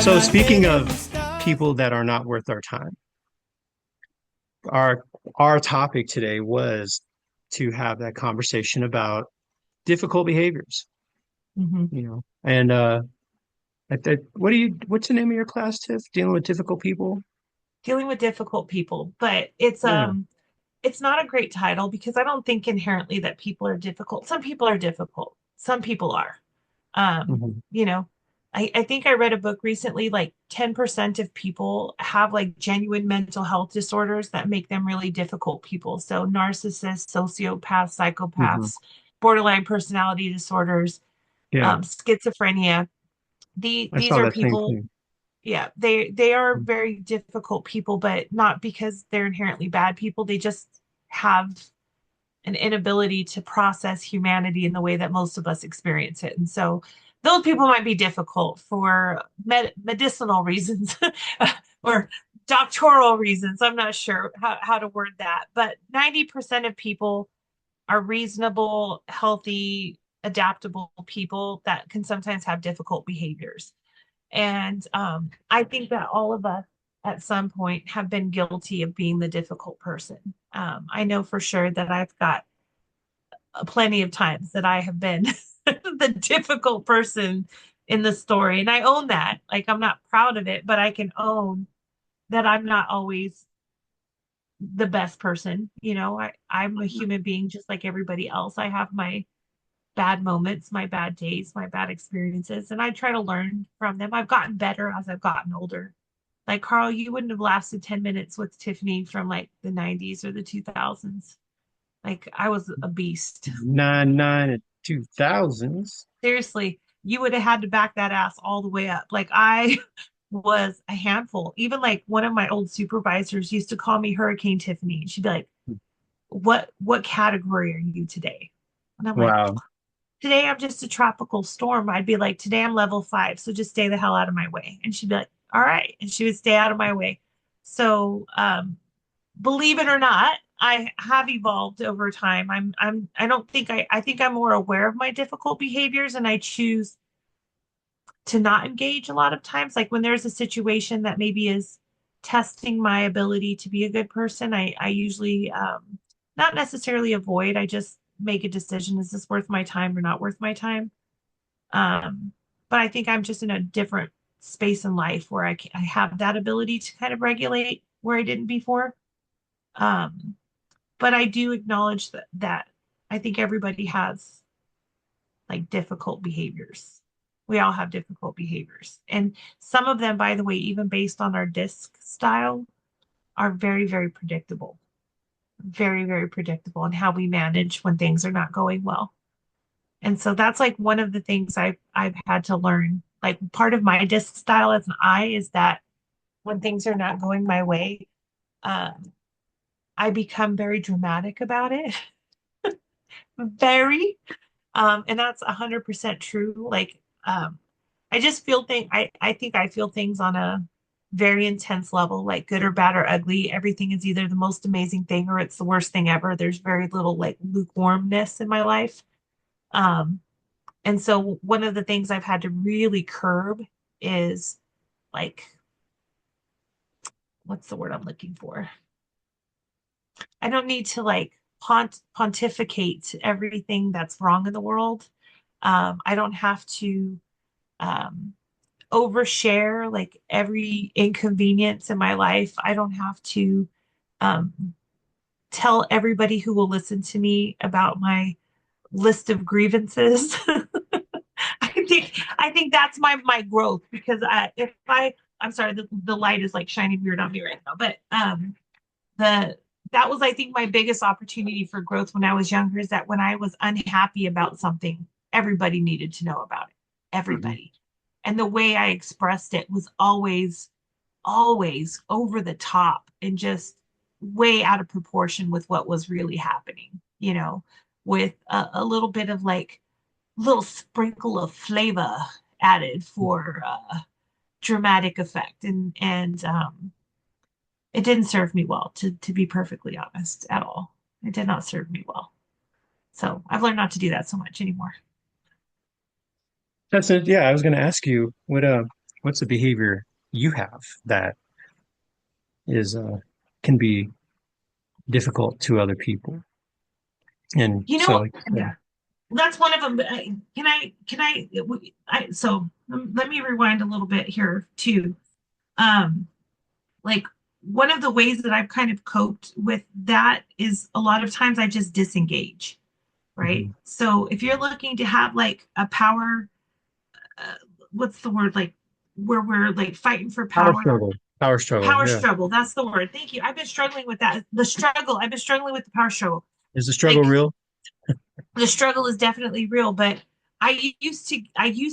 So speaking of people that are not worth our time, our our topic today was to have that conversation about difficult behaviors, hmm And what's the name of your class, Tiff? Dealing with difficult people? Dealing with difficult people, but it's Yeah. it's not a great title because I don't think inherently that people are difficult. Some people are difficult. Some people are. Um, Mhm. you know, I think I read a book recently, like 10% of people have like genuine mental health disorders that make them really difficult people. So narcissists, sociopaths, Mhm. psychopaths, borderline personality disorders, Yeah, schizophrenia. I These saw are that same people. thing. Yeah, they are very difficult people, but not because they're inherently bad people. They just have an inability to process humanity in the way that most of us experience it. And so those people might be difficult for medicinal reasons or doctoral reasons. I'm not sure how to word that, but 90% of people are reasonable, healthy, adaptable people that can sometimes have difficult behaviors. And I think that all of us at some point have been guilty of being the difficult person. I know for sure that I've got plenty of times that I have been the difficult person in the story. And I own that. Like, I'm not proud of it, but I can own that I'm not always the best person. I'm a human being just like everybody else. I have my bad moments, my bad days, my bad experiences, and I try to learn from them. I've gotten better as I've gotten older. Like Carl, you wouldn't have lasted 10 minutes with Tiffany from like the 90s or the 2000s. Like I was a beast. 99 and 2000s. Seriously, you would have had to back that ass all the way up. Like I was a handful. Even like one of my old supervisors used to call me Hurricane Tiffany. And she'd be like, what category are you today? And I'm like, Wow. today I'm just a tropical storm. I'd be like, today I'm level 5, so just stay the hell out of my way. And she'd be like, all right. And she would stay out of my way. So believe it or not, I have evolved over time. I don't think I think I'm more aware of my difficult behaviors and I choose to not engage a lot of times. Like when there's a situation that maybe is testing my ability to be a good person, I usually not necessarily avoid, I just make a decision. Is this worth my time or not worth my time? Um, but I think I'm just in a different space in life where I have that ability to kind of regulate where I didn't before. Um, but I do acknowledge that I think everybody has like difficult behaviors. We all have difficult behaviors. And some of them, by the way, even based on our disc style, are very, very predictable. Very, very predictable in how we manage when things are not going well. And so that's like one of the things I've had to learn. Like part of my disc style as an I is that when things are not going my way, um, I become very dramatic about it. Very. And that's 100% true. Like, I just feel I think I feel things on a very intense level, like good or bad or ugly. Everything is either the most amazing thing or it's the worst thing ever. There's very little like lukewarmness in my life. Um, and so one of the things I've had to really curb is like, what's the word I'm looking for? I don't need to like pontificate everything that's wrong in the world. I don't have to um, overshare like every inconvenience in my life. I don't have to um, tell everybody who will listen to me about my list of grievances. I think that's my growth because if I'm sorry, the light is like shining weird on me right now, but the that was I think my biggest opportunity for growth when I was younger is that when I was unhappy about something, everybody needed to know about it. Mhm. Everybody. And the way I expressed it was always over the top and just way out of proportion with what was really happening, with a little bit of like little sprinkle of flavor added for dramatic effect. And it didn't serve me well, to be perfectly honest, at all. It did not serve me well. So I've learned not to do that so much anymore. That's it. Yeah, I was going to ask you what. what's a behavior you have that is can be difficult to other people? And You so, know, like you said, yeah, that's one of them. So let me rewind a little bit here too. Um, like one of the ways that I've kind of coped with that is a lot of times I just disengage, right? mhm. So if you're looking to have like a power, uh, what's the word, like where we're like fighting for Power power, struggle, power struggle, power yeah. struggle. That's the word. Thank you. I've been struggling with that. The struggle. I've been struggling with the power struggle. Is the struggle Like real? the struggle is definitely real, but I used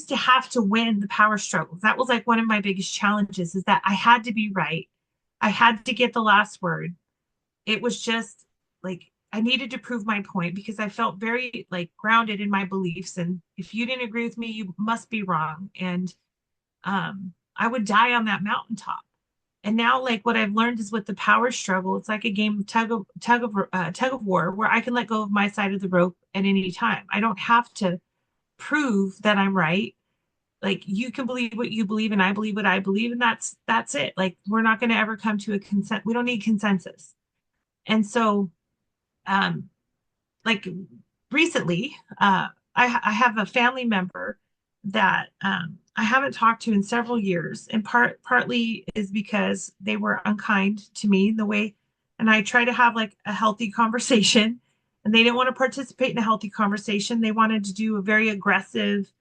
to have to win the power struggle. That was like one of my biggest challenges is that I had to be right. I had to get the last word. It was just like I needed to prove my point because I felt very like grounded in my beliefs. And if you didn't agree with me, you must be wrong. And I would die on that mountaintop. And now, like what I've learned is with the power struggle, it's like a game of tug of war where I can let go of my side of the rope at any time. I don't have to prove that I'm right. Like you can believe what you believe, and I believe what I believe, and that's it. Like we're not going to ever come to a consent. We don't need consensus. And so, um, like recently, I have a family member that I haven't talked to in several years, and partly is because they were unkind to me the way, and I try to have like a healthy conversation, and they didn't want to participate in a healthy conversation. They wanted to do a very aggressive,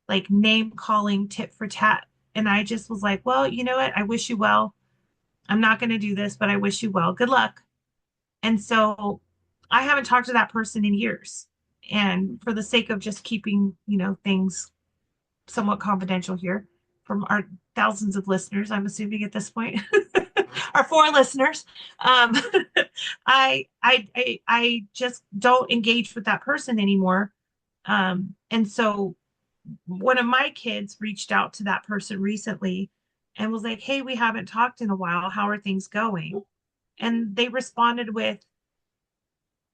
like name calling, tit for tat, and I just was like, well, you know what? I wish you well. I'm not going to do this, but I wish you well. Good luck. And so I haven't talked to that person in years. And for the sake of just keeping, things somewhat confidential here from our thousands of listeners, I'm assuming at this point, our four listeners, um, I just don't engage with that person anymore. And so one of my kids reached out to that person recently and was like, "Hey, we haven't talked in a while. How are things going?" And they responded with,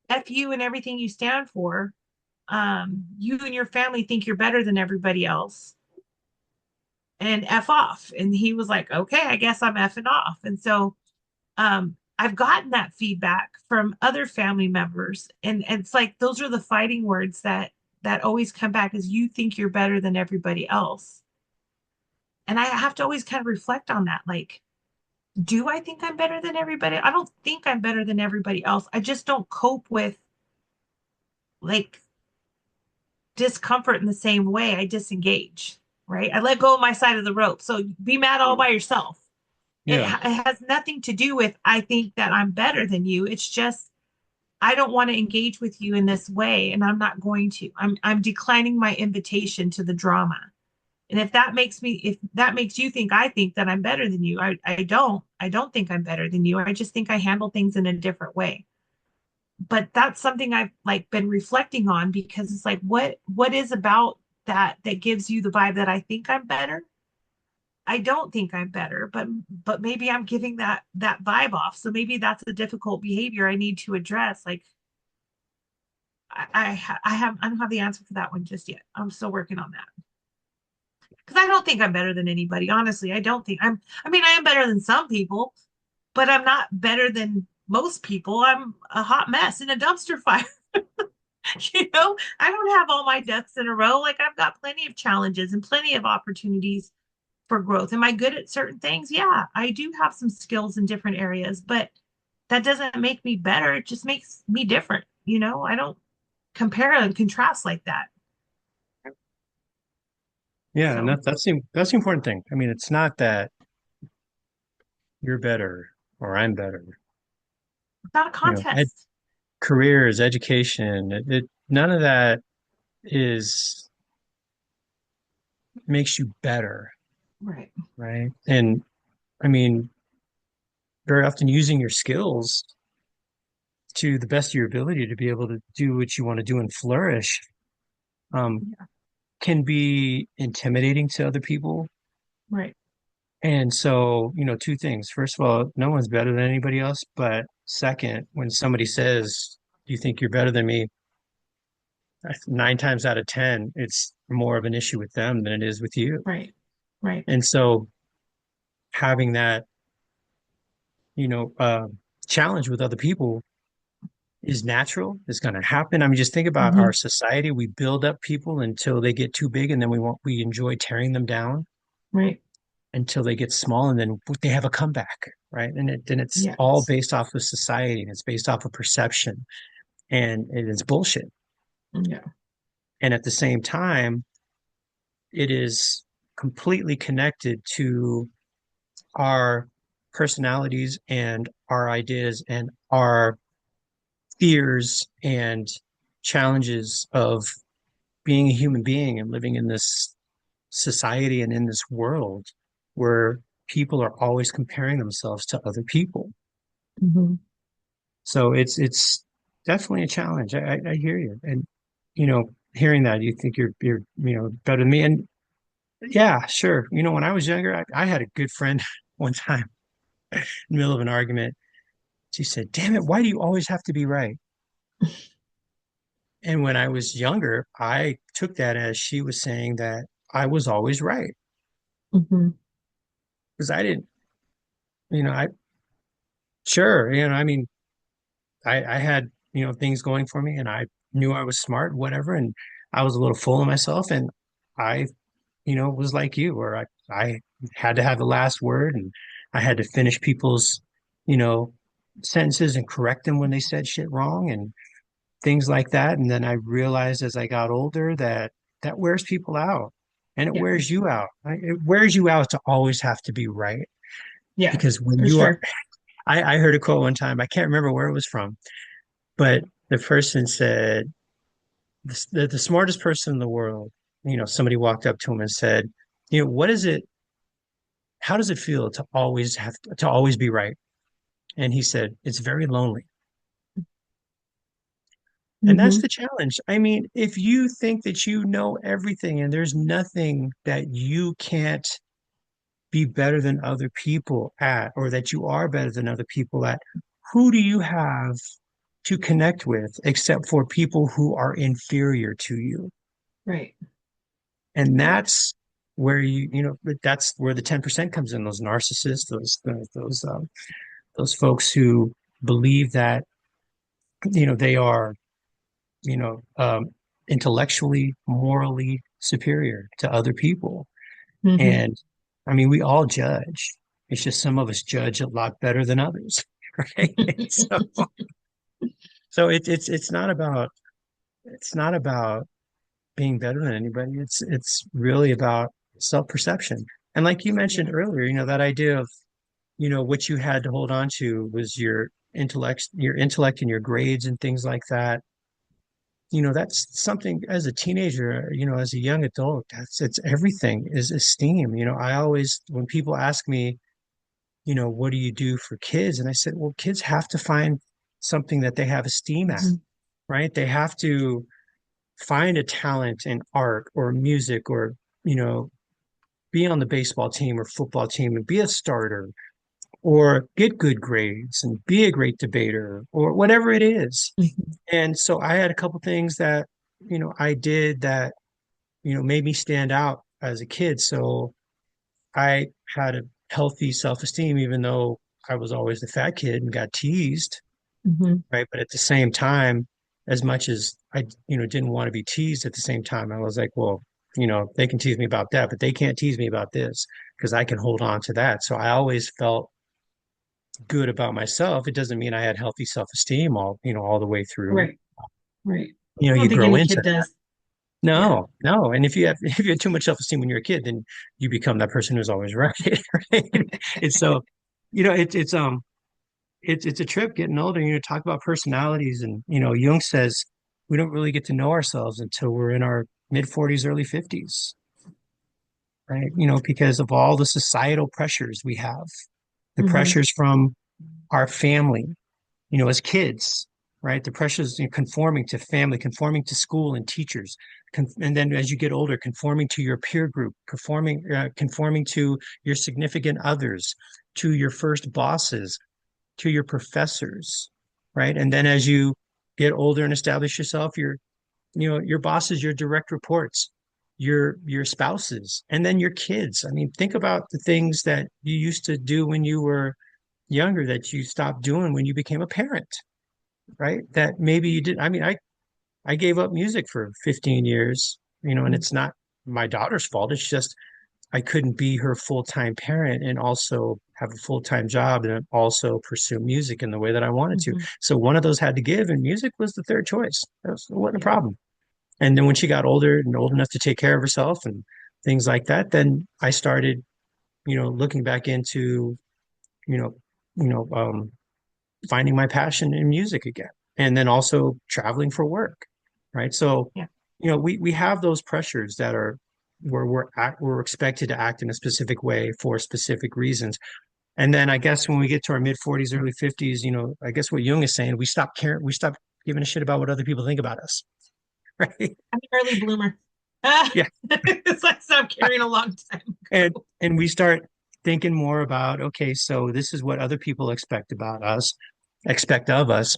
F you and everything you stand for. You and your family think you're better than everybody else and F off. And he was like, okay, I guess I'm effing off. And so I've gotten that feedback from other family members. And it's like, those are the fighting words that always come back is you think you're better than everybody else. And I have to always kind of reflect on that. Like, do I think I'm better than everybody? I don't think I'm better than everybody else. I just don't cope with like discomfort in the same way. I disengage, right? I let go of my side of the rope. So be mad all by yourself. It, Yeah, it has nothing to do with, I think that I'm better than you. It's just, I don't want to engage with you in this way. And I'm not going to. I'm declining my invitation to the drama. And if that makes you think I think that I'm better than you, I don't think I'm better than you. I just think I handle things in a different way. But that's something I've like been reflecting on because it's like what is about that gives you the vibe that I think I'm better? I don't think I'm better, but maybe I'm giving that vibe off. So maybe that's a difficult behavior I need to address. Like I don't have the answer for that one just yet. I'm still working on that because I don't think I'm better than anybody. Honestly, I don't think I'm. I mean, I am better than some people, but I'm not better than most people. I'm a hot mess in a dumpster fire. I don't have all my ducks in a row. Like I've got plenty of challenges and plenty of opportunities for growth. Am I good at certain things? Yeah, I do have some skills in different areas, but that doesn't make me better. It just makes me different. I don't compare and contrast like that. yeah, and So that's the important thing. I mean, it's not that you're better or I'm better. it's not a contest. Careers, education, none of that is makes you better, Right. right? And I mean, very often using your skills to the best of your ability to be able to do what you want to do and flourish um, Yeah. can be intimidating to other people. Right. And so, two things. First of all, no one's better than anybody else. But second, when somebody says, you think you're better than me, 9 times out of 10, it's more of an issue with them than it is with you. Right. Right. And so having that, you know, challenge with other people is natural. It's going to happen. I mean, just think about our Hmm. society. We build up people until they get too big, and then we enjoy tearing them down Right. until they get small, and then they have a comeback, right? Then it's all Yes. based off of society, and it's based off of perception, and it's bullshit. Yeah. And at the same time, it is completely connected to our personalities and our ideas and our fears and challenges of being a human being and living in this society and in this world where people are always comparing themselves to other people. Hmm. So it's definitely a challenge. I hear you. And you know, hearing that, you think you're better than me. And yeah, sure. You know, when I was younger, I had a good friend one time in the middle of an argument. She said, "Damn it, why do you always have to be right?" And when I was younger, I took that as she was saying that I was always right Hmm. because I didn't, I sure, I mean, I had, things going for me and I knew I was smart, whatever, and I was a little full of myself and I, was like you, where I had to have the last word and I had to finish people's, you know, sentences and correct them when they said shit wrong and things like that. And then I realized as I got older that that wears people out and it Yeah. wears you out. Right? It wears you out to always have to be right. Yeah. Because when For you are, sure. I heard a quote one time, I can't remember where it was from, but the person said, the smartest person in the world, somebody walked up to him and said, what is it, how does it feel to always to always be right? And he said, it's very lonely. And that's Hmm. the challenge. I mean, if you think that you know everything and there's nothing that you can't be better than other people at, or that you are better than other people at, who do you have to connect with except for people who are inferior to you? Right. And Yeah. that's where that's where the 10% comes in, those narcissists, those folks who believe that, they are intellectually, morally superior to other people. Hmm. And I mean, we all judge. It's just some of us judge a lot better than others, right? So it's not about being better than anybody. It's really about self-perception. And like you mentioned Yeah. earlier, that idea of, what you had to hold on to was your intellect and your grades and things like that. That's something as a teenager, as a young adult, it's everything is esteem. I always, when people ask me, what do you do for kids? And I said, well, kids have to find something that they have esteem at, Hmm. right? They have to find a talent in art or music or, you know, be on the baseball team or football team and be a starter or get good grades and be a great debater or whatever it is. Hmm. And so I had a couple things that, I did that, made me stand out as a kid. So I had a healthy self-esteem, even though I was always the fat kid and got teased, Hmm. right? But at the same time, as much as I, didn't want to be teased at the same time, I was like, well, they can tease me about that, but they can't tease me about this because I can hold on to that. So I always felt good about myself. It doesn't mean I had healthy self-esteem all the way through. Right. Right. I You don't think grow any into kid that. does. Yeah. No, no. And if you have if you have too much self-esteem when you're a kid, then you become that person who's always right. Right. It's so, it's a trip getting older. Talk about personalities, and Jung says we don't really get to know ourselves until we're in our mid 40s, early 50s, right? Because of all the societal pressures we have, the Hmm. pressures from our family, as kids, right? The pressures in conforming to family, conforming to school and teachers, and then as you get older, conforming to your peer group, conforming to your significant others, to your first bosses, to your professors, right? And then as you get older and establish yourself, your boss is your direct reports. your spouses, and then your kids. I mean, think about the things that you used to do when you were younger that you stopped doing when you became a parent, right? That maybe you didn't. I mean, I gave up music for 15 years, and Mhm. it's not my daughter's fault. It's just I couldn't be her full-time parent and also have a full-time job and also pursue music in the way that I wanted to. Mhm. So one of those had to give, and music was the third choice. It wasn't a Yeah. problem. And then when she got older and old enough to take care of herself and things like that, then I started, looking back into, you know, you know, finding my passion in music again, and then also traveling for work, right? So, Yeah. we have those pressures that are where we're expected to act in a specific way for specific reasons. And then I guess when we get to our mid 40s, early 50s, I guess what Jung is saying, we stop giving a shit about what other people think about us, right? I'm an early bloomer. Yeah. So I stopped caring a long time And ago. and we start thinking more about, okay, so this is what other people expect of us.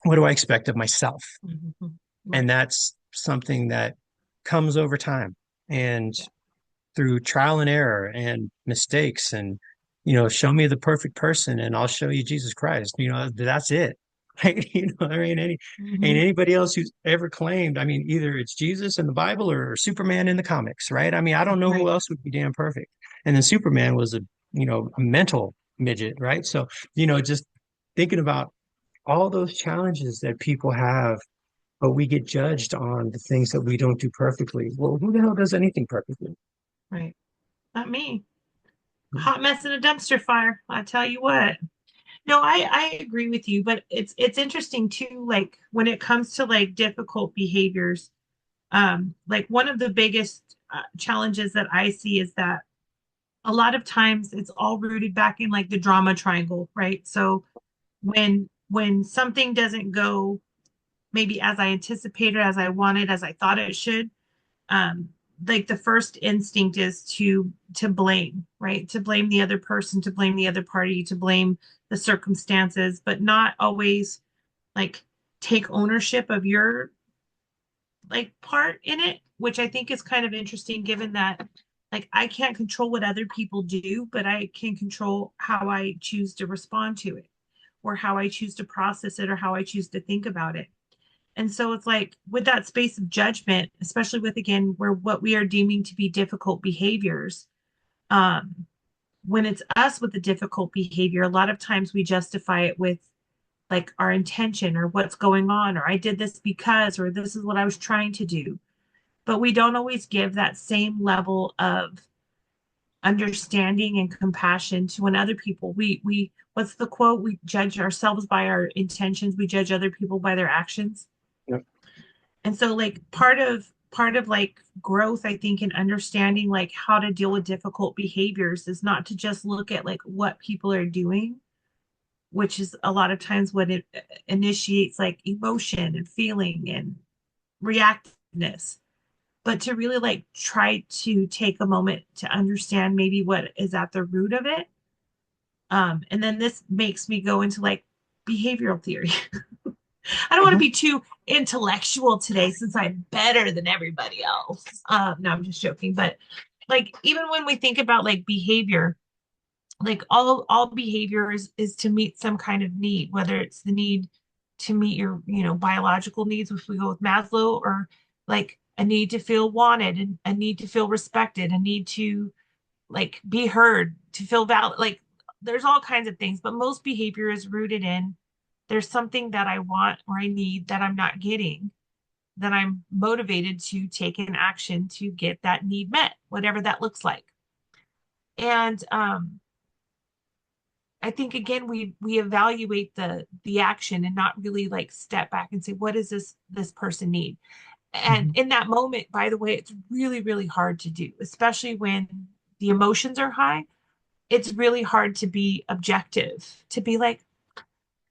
What do I expect of myself? Mhm. And Right. that's something that comes over time and Yeah. through trial and error and mistakes. And, show me the perfect person and I'll show you Jesus Christ. That's it. Right? I mean, ain't Hmm. anybody else who's ever claimed, I mean, either it's Jesus in the Bible or Superman in the comics, right? I mean, I don't know who Right. else would be damn perfect. And then Superman was a mental midget, right? So, just thinking about all those challenges that people have, but we get judged on the things that we don't do perfectly. Well, who the hell does anything perfectly? Right. Not me. Hot mess in a dumpster fire. I tell you what. No, I agree with you, but it's interesting too, like when it comes to like difficult behaviors, like one of the biggest challenges that I see is that a lot of times it's all rooted back in like the drama triangle, right? So when something doesn't go maybe as I anticipated, as I wanted, as I thought it should, um, like the first instinct is to blame, right? To blame the other person, to blame the other party, to blame the circumstances, but not always like take ownership of your like part in it, which I think is kind of interesting given that like I can't control what other people do, but I can control how I choose to respond to it or how I choose to process it or how I choose to think about it. And so it's like with that space of judgment, especially with again where what we are deeming to be difficult behaviors, um, when it's us with the difficult behavior, a lot of times we justify it with like our intention or what's going on, or I did this because, or this is what I was trying to do. But we don't always give that same level of understanding and compassion to when other people we what's the quote? We judge ourselves by our intentions, we judge other people by their actions. Yep. And so like part of like growth, I think, in understanding like how to deal with difficult behaviors is not to just look at like what people are doing, which is a lot of times what it initiates like emotion and feeling and reactiveness, but to really like try to take a moment to understand maybe what is at the root of it. And then this makes me go into like behavioral theory. I don't want to Mhm. be too intellectual today since I'm better than everybody else. No, I'm just joking. But like even when we think about like behavior, like all behavior is to meet some kind of need, whether it's the need to meet your biological needs, if we go with Maslow, or like a need to feel wanted and a need to feel respected, a need to like be heard, to feel valid. Like there's all kinds of things, but most behavior is rooted in there's something that I want or I need that I'm not getting, that I'm motivated to take an action to get that need met, whatever that looks like. And I think again we evaluate the action and not really like step back and say what does this person need. And Mhm. in that moment, by the way, it's really really hard to do, especially when the emotions are high. It's really hard to be objective, to be like,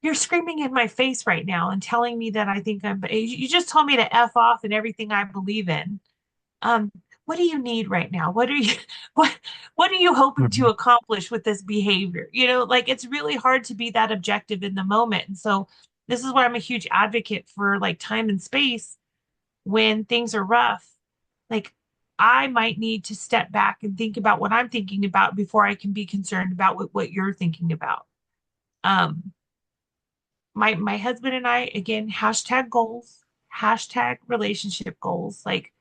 you're screaming in my face right now and telling me that I think you just told me to F off in everything I believe in. Um, what do you need right now? What are you what what are you hoping to Mhm. accomplish with this behavior? Like it's really hard to be that objective in the moment. And so this is why I'm a huge advocate for like time and space when things are rough. Like I might need to step back and think about what I'm thinking about before I can be concerned about what you're thinking about. Um, my husband and I, again, hashtag goals, hashtag relationship goals. Like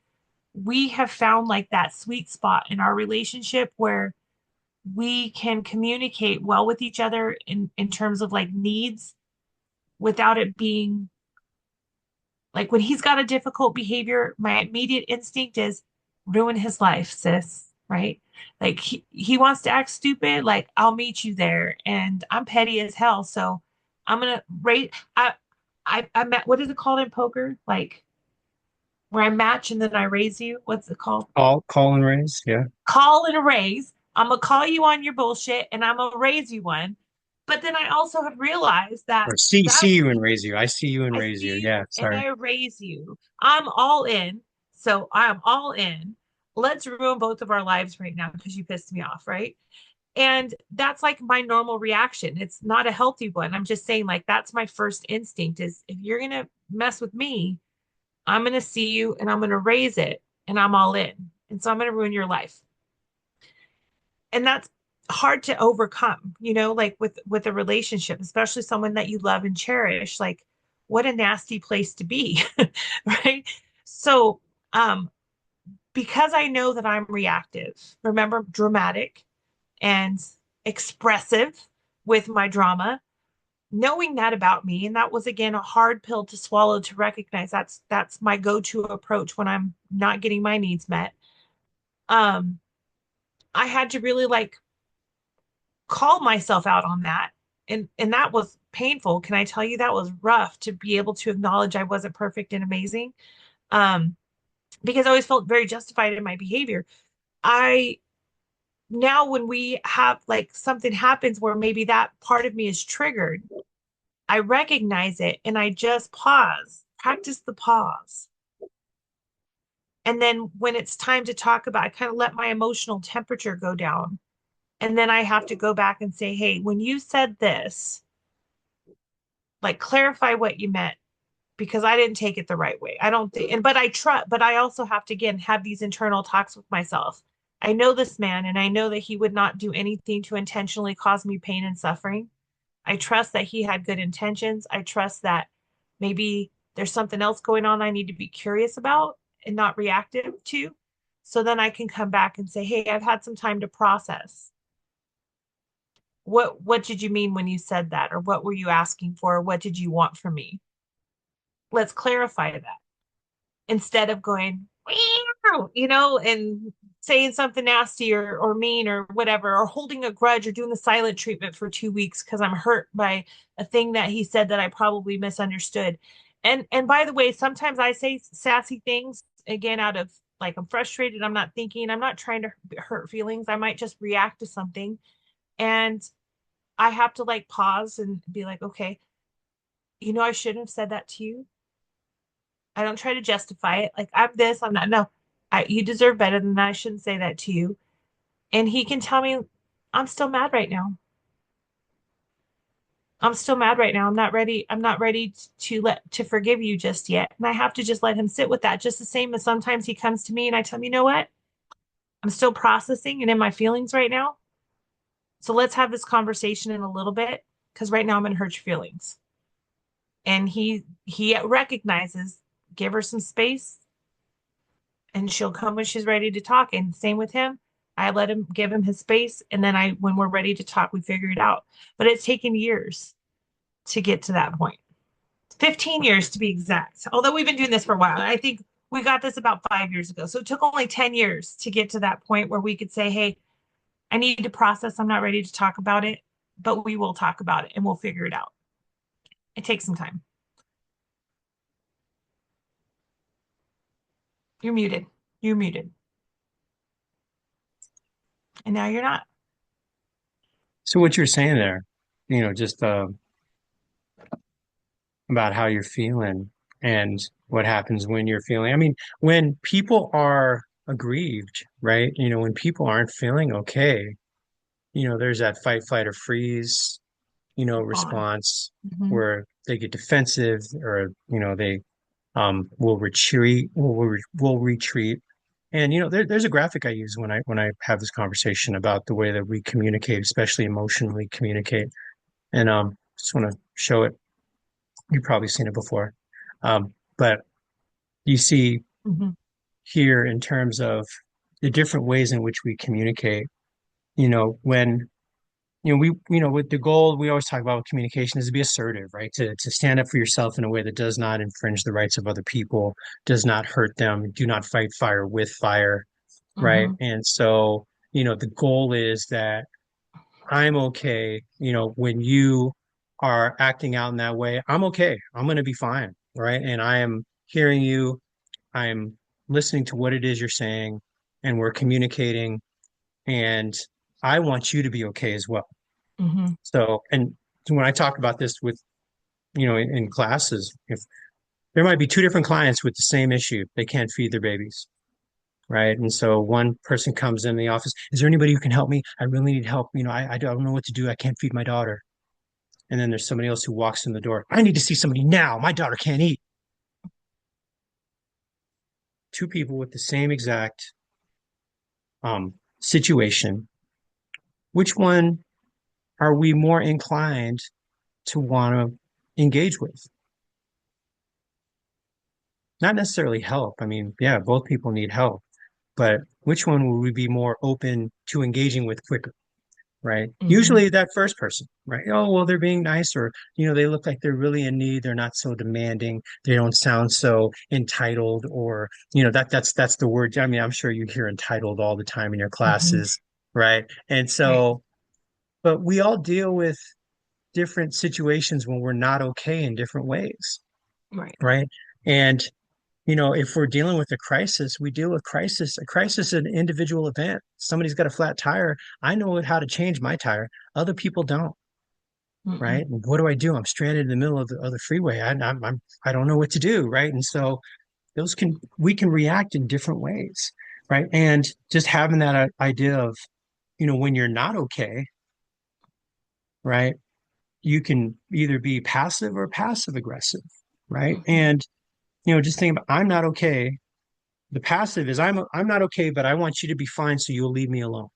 we have found like that sweet spot in our relationship where we can communicate well with each other in terms of like needs without it being like when he's got a difficult behavior, my immediate instinct is ruin his life, sis, right? Like he wants to act stupid, like I'll meet you there. And I'm petty as hell. So I'm gonna rate I met what is it called in poker? Like where I match and then I raise you. What's it called? Call and raise, yeah. Call and a raise. I'm gonna call you on your bullshit and I'm gonna raise you one. But then I also have realized that Or see that's you and raise you. I see you and I raise you. see you Yeah, and sorry. I raise you. I'm all in. So I'm all in. Let's ruin both of our lives right now because you pissed me off, right? And that's like my normal reaction. It's not a healthy one. I'm just saying, like, that's my first instinct is if you're gonna mess with me, I'm gonna see you and I'm gonna raise it and I'm all in. And so I'm gonna ruin your life. And that's hard to overcome, like with a relationship, especially someone that you love and cherish. Like, what a nasty place to be, right? So, um, because I know that I'm reactive, remember, dramatic and expressive with my drama, knowing that about me, and that was again a hard pill to swallow to recognize that's my go-to approach when I'm not getting my needs met. Um, I had to really like call myself out on that. And that was painful. Can I tell you that was rough to be able to acknowledge I wasn't perfect and amazing? Um, because I always felt very justified in my behavior. I now when we have like something happens where maybe that part of me is triggered, I recognize it and I just pause, practice the pause. And then when it's time to talk about, I kind of let my emotional temperature go down. And then I have to go back and say, hey, when you said this, like clarify what you meant because I didn't take it the right way. I don't think, and but I trust, but I also have to again have these internal talks with myself. I know this man and I know that he would not do anything to intentionally cause me pain and suffering. I trust that he had good intentions. I trust that maybe there's something else going on I need to be curious about and not reactive to. So then I can come back and say, hey, I've had some time to process. What did you mean when you said that? Or what were you asking for? Or what did you want from me? Let's clarify that instead of going, and saying something nasty or mean or whatever, or holding a grudge or doing the silent treatment for 2 weeks because I'm hurt by a thing that he said that I probably misunderstood. And by the way, sometimes I say sassy things again out of like I'm frustrated, I'm not thinking, I'm not trying to hurt feelings. I might just react to something. And I have to like pause and be like, okay, I shouldn't have said that to you. I don't try to justify it. Like I'm this, I'm not. No, you deserve better than that. I shouldn't say that to you. And he can tell me, I'm still mad right now. I'm still mad right now. I'm not ready. I'm not ready to forgive you just yet. And I have to just let him sit with that. Just the same as sometimes he comes to me and I tell him, you know what? I'm still processing and in my feelings right now. So let's have this conversation in a little bit because right now I'm gonna hurt your feelings. And he recognizes, give her some space, and she'll come when she's ready to talk. And same with him. I let him give him his space. And then when we're ready to talk, we figure it out. But it's taken years to get to that point. 15 years to be exact. Although we've been doing this for a while. I think we got this about 5 years ago. So it took only 10 years to get to that point where we could say, hey, I need to process. I'm not ready to talk about it, but we will talk about it and we'll figure it out. It takes some time. You're muted. You're muted. And now you're not. So what you're saying there, just about how you're feeling and what happens when you're feeling. I mean, when people are aggrieved, right? When people aren't feeling okay, there's that fight, flight, or freeze, On. response Mm-hmm. where they get defensive or, they will retreat, will retreat. And there's a graphic I use when I have this conversation about the way that we communicate, especially emotionally communicate. And just want to show it. You've probably seen it before. But you see Hmm. here in terms of the different ways in which we communicate, when with the goal we always talk about with communication is to be assertive, right? To stand up for yourself in a way that does not infringe the rights of other people, does not hurt them, do not fight fire with fire, right? Hmm. And so, the goal is that I'm okay, when you are acting out in that way, I'm okay. I'm going to be fine, right? And I am hearing you, I'm listening to what it is you're saying, and we're communicating, and I want you to be okay as well. Hmm. So, and when I talk about this with, in classes, if there might be two different clients with the same issue, they can't feed their babies, right? And so one person comes in the office, is there anybody who can help me? I really need help. I don't know what to do. I can't feed my daughter. And then there's somebody else who walks in the door. I need to see somebody now. My daughter can't eat. Two people with the same exact situation. Which one are we more inclined to want to engage with? Not necessarily help. I mean, yeah, both people need help, but which one will we be more open to engaging with quicker, right? Hmm. Usually that first person, right? Oh, well, they're being nice, or, they look like they're really in need. They're not so demanding. They don't sound so entitled, or, that's the word. I mean, I'm sure you hear entitled all the time in your Hmm. classes, right? And Right. so, but we all deal with different situations when we're not okay in different ways, Right. right? And if we're dealing with a crisis, we deal with crisis. A crisis is an individual event. Somebody's got a flat tire. I know how to change my tire. Other people don't, right? Mm-mm. And what do I do? I'm stranded in the middle of the freeway. I don't know what to do, right? And so we can react in different ways, right? And just having that idea of, when you're not okay, right? You can either be passive or passive aggressive, right? Hmm. And just think about I'm not okay. The passive is I'm not okay, but I want you to be fine, so you'll leave me alone.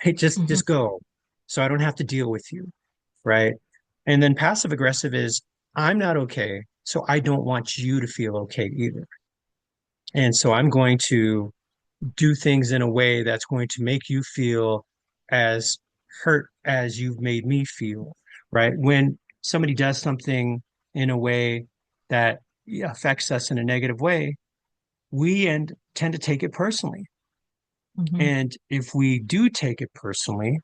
Right? Just Hmm. go. So I don't have to deal with you. Right. And then passive aggressive is I'm not okay, so I don't want you to feel okay either. And so I'm going to do things in a way that's going to make you feel as hurt as you've made me feel. Right. When somebody does something in a way that affects us in a negative way, tend to take it personally. Hmm. And if we do take it personally,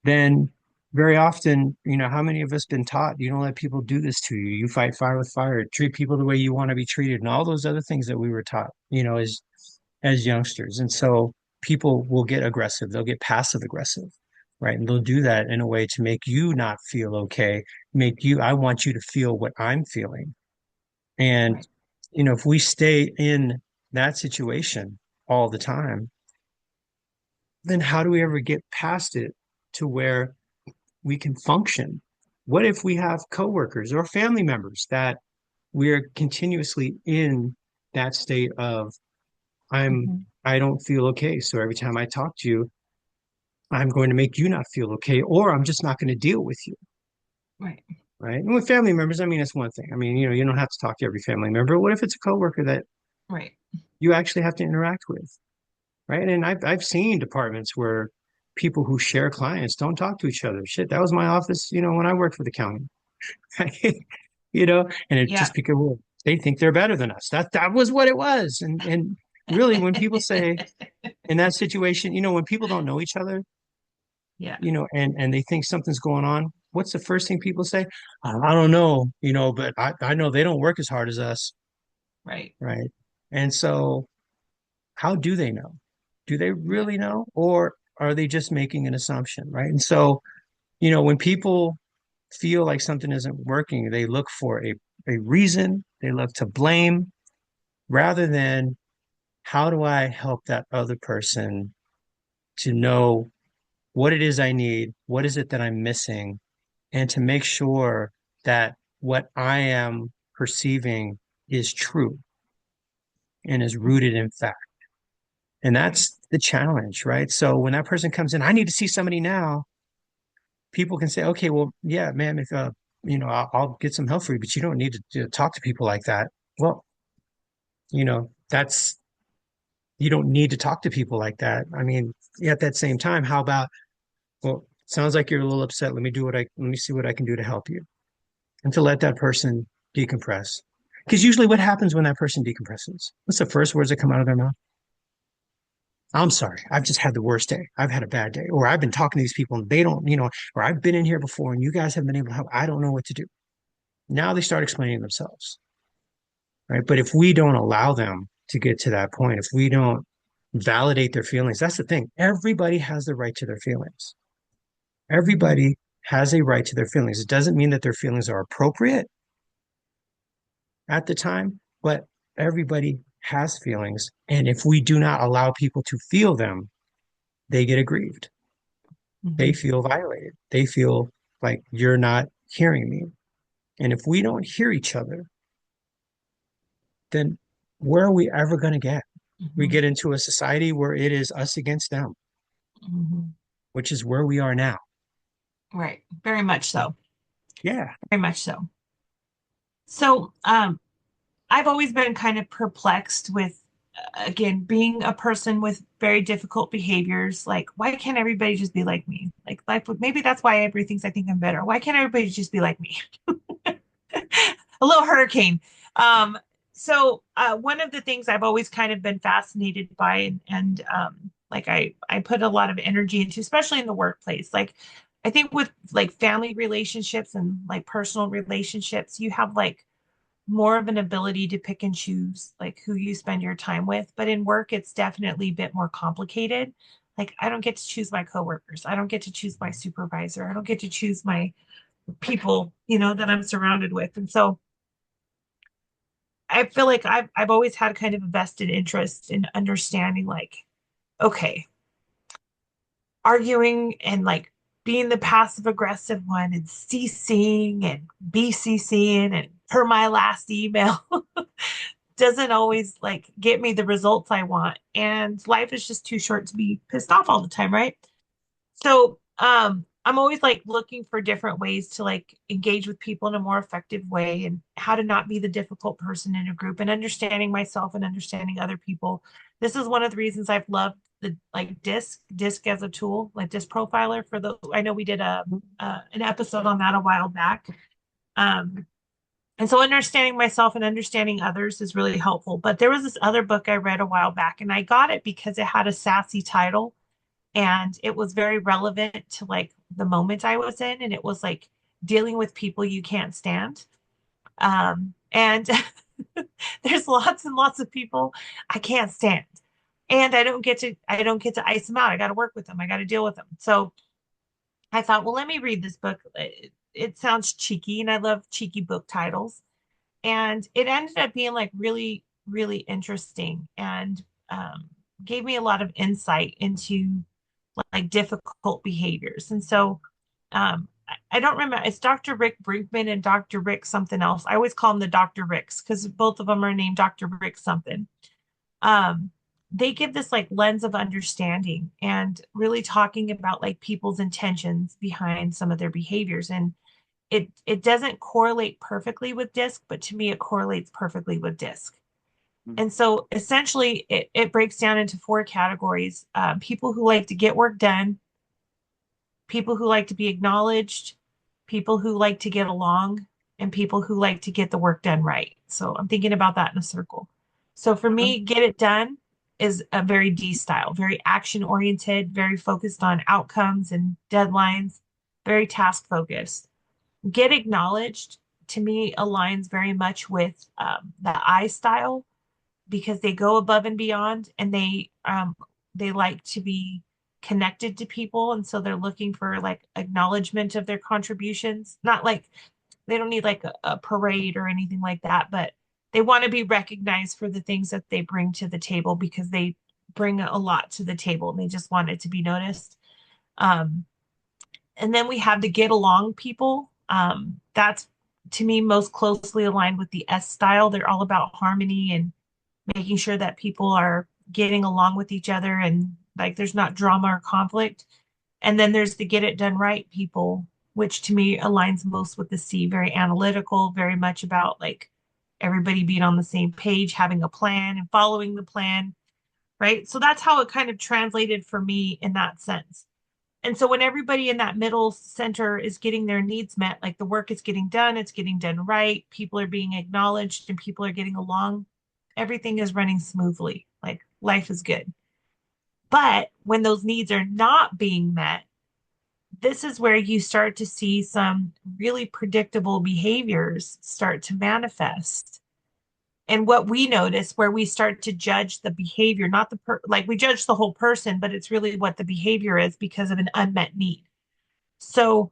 then very often, how many of us been taught you don't let people do this to you. You fight fire with fire, treat people the way you want to be treated, and all those other things that we were taught, as youngsters. And so people will get aggressive, they'll get passive aggressive, right? And they'll do that in a way to make you not feel okay, I want you to feel what I'm feeling. And, Right. if we stay in that situation all the time, then how do we ever get past it to where we can function? What if we have coworkers or family members that we're continuously in that state of Hmm. I don't feel okay. So every time I talk to you, I'm going to make you not feel okay, or I'm just not going to deal with you. Right. Right. And with family members, I mean, it's one thing. I mean, you don't have to talk to every family member. What if it's a coworker that Right. you actually have to interact with? Right. And I've seen departments where people who share clients don't talk to each other. Shit, that was my office, when I worked for the county. And it Yeah. just because well, they think they're better than us. That was what it was. And really when people say in that situation, when people don't know each other, Yeah. and they think something's going on, what's the first thing people say? I don't know, but I know they don't work as hard as us. Right. Right. And so how do they know? Do they Yeah. really know? Or are they just making an assumption? Right. And so, when people feel like something isn't working, they look for a reason, they look to blame rather than how do I help that other person to know what it is I need, what is it that I'm missing, and to make sure that what I am perceiving is true and is rooted in fact. And Right. that's the challenge, right? So when that person comes in, I need to see somebody now. People can say, okay, well, yeah, man, if I'll get some help for you, but you don't need to talk to people like that. Well, that's you don't need to talk to people like that. I mean, at that same time, how about, well, sounds like you're a little upset. Let me see what I can do to help you, and to let that person decompress. Because usually, what happens when that person decompresses? What's the first words that come out of their mouth? I'm sorry. I've just had the worst day. I've had a bad day. Or I've been talking to these people and they don't, or I've been in here before and you guys haven't been able to help. I don't know what to do. Now they start explaining themselves, right? But if we don't allow them to get to that point, if we don't validate their feelings, that's the thing. Everybody has the right to their feelings. Mhm. Everybody has a right to their feelings. It doesn't mean that their feelings are appropriate at the time, but everybody has feelings. And if we do not allow people to feel them, they get aggrieved. They Mhm. feel violated. They feel like you're not hearing me. And if we don't hear each other, then where are we ever going to get? We Mhm. get into a society where it is us against them, Mhm. which is where we are now. Right. Very much so. Yeah. Very much so. So, I've always been kind of perplexed with, again, being a person with very difficult behaviors. Like, why can't everybody just be like me? Like, maybe that's why everybody thinks I think I'm better. Why can't everybody just be like me? A little hurricane. Um, one of the things I've always kind of been fascinated by, and like I put a lot of energy into, especially in the workplace. Like, I think with like family relationships and like personal relationships, you have like more of an ability to pick and choose like who you spend your time with. But in work, it's definitely a bit more complicated. Like I don't get to choose my coworkers. I don't get to choose my supervisor. I don't get to choose my people, that I'm surrounded with. And so I feel like I've always had kind of a vested interest in understanding like, okay, arguing and like being the passive aggressive one and CCing and BCCing and per my last email doesn't always like get me the results I want. And life is just too short to be pissed off all the time, right? So, I'm always like looking for different ways to like engage with people in a more effective way and how to not be the difficult person in a group and understanding myself and understanding other people. This is one of the reasons I've loved the like disc as a tool, like disc profiler for the I know we did a an episode on that a while back. Um, and so understanding myself and understanding others is really helpful. But there was this other book I read a while back, and I got it because it had a sassy title and it was very relevant to like the moment I was in. And it was like dealing with people you can't stand. And there's lots and lots of people I can't stand. And I don't get to ice them out. I got to work with them. I got to deal with them. So I thought, well, let me read this book. It sounds cheeky, and I love cheeky book titles. And it ended up being like really, really interesting and gave me a lot of insight into like difficult behaviors. And so I don't remember, it's Dr. Rick Brinkman and Dr. Rick something else. I always call them the Dr. Ricks because both of them are named Dr. Rick something. Um, they give this like lens of understanding and really talking about like people's intentions behind some of their behaviors. And it doesn't correlate perfectly with disc, but to me it correlates perfectly with disc. And so essentially it breaks down into four categories: people who like to get work done, people who like to be acknowledged, people who like to get along, and people who like to get the work done right. So I'm thinking about that in a circle. So for me, get it done is a very D style, very action oriented, very focused on outcomes and deadlines, very task focused. Get acknowledged to me aligns very much with the I style because they go above and beyond and they like to be connected to people, and so they're looking for like acknowledgement of their contributions, not like they don't need like a parade or anything like that, but they want to be recognized for the things that they bring to the table because they bring a lot to the table and they just want it to be noticed. um, and then we have the get along people. That's to me most closely aligned with the S style. They're all about harmony and making sure that people are getting along with each other and like there's not drama or conflict. And then there's the get it done right people, which to me aligns most with the C, very analytical, very much about like everybody being on the same page, having a plan and following the plan, right? So that's how it kind of translated for me in that sense. And so when everybody in that middle center is getting their needs met, like the work is getting done, it's getting done right, people are being acknowledged and people are getting along, everything is running smoothly. Like life is good. But when those needs are not being met, this is where you start to see some really predictable behaviors start to manifest. And what we notice where we start to judge the behavior, not like we judge the whole person, but it's really what the behavior is because of an unmet need. So